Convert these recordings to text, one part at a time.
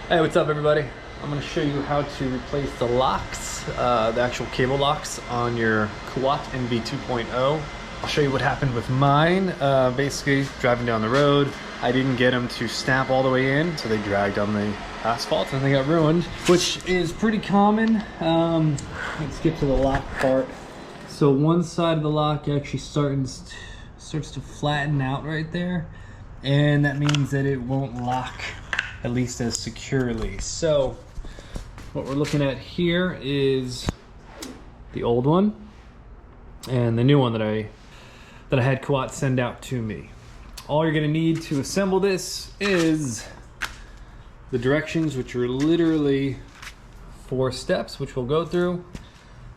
Hey, what's up everybody? I'm going to show you how to replace the locks, the actual cable locks on your Kuat NV 2.0. I'll show you what happened with mine. Basically, driving down the road, I didn't get them to snap all the way in, so they dragged on the asphalt and they got ruined, which is pretty common. Let's get to the lock part. So one side of the lock actually starts to flatten out right there, and that means that it won't lock at least as securely. So what we're looking at here is the old one and the new one that I had Kuat send out to me. All you're gonna need to assemble this is the directions, which are literally 4 steps, which we'll go through.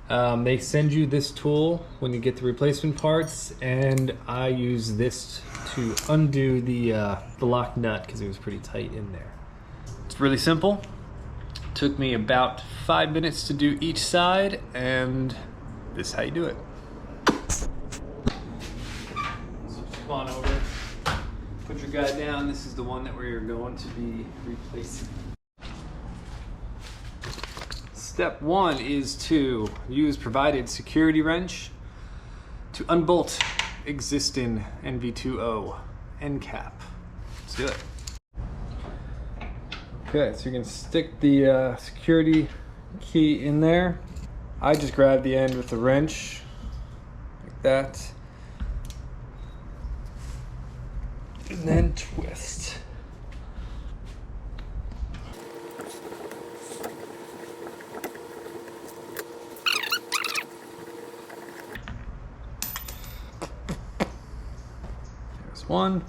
They send you this tool when you get the replacement parts, and I use this to undo the lock nut because it was pretty tight in there. It's really simple. Took me about 5 minutes to do each side, and this is how you do it. So just come on over, put your guy down. This is the one that we're going to be replacing. Step 1 is to use provided security wrench to unbolt existing NV2.0 end cap. Let's do it. Okay, so you're gonna stick the security key in there. I just grab the end with the wrench, like that, and then twist. There's one.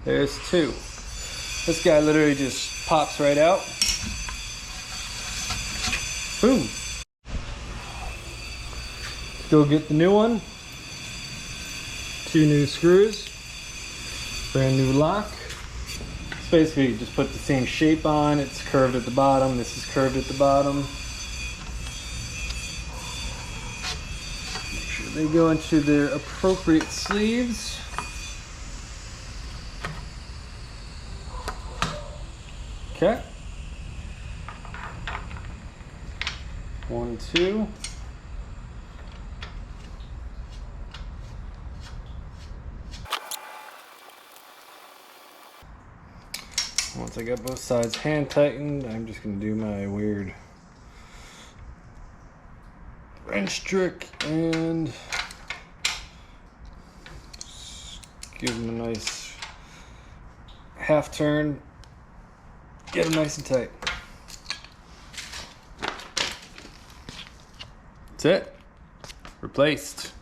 There's 2. This guy literally just pops right out. Boom. Go get the new one. 2 new screws. Brand new lock. It's basically just put the same shape on. It's curved at the bottom. This is curved at the bottom. Make sure they go into their appropriate sleeves. Okay. 1, 2. Once I got both sides hand tightened, I'm just going to do my weird wrench trick and give them a nice half turn. Get them nice and tight. That's it. Replaced.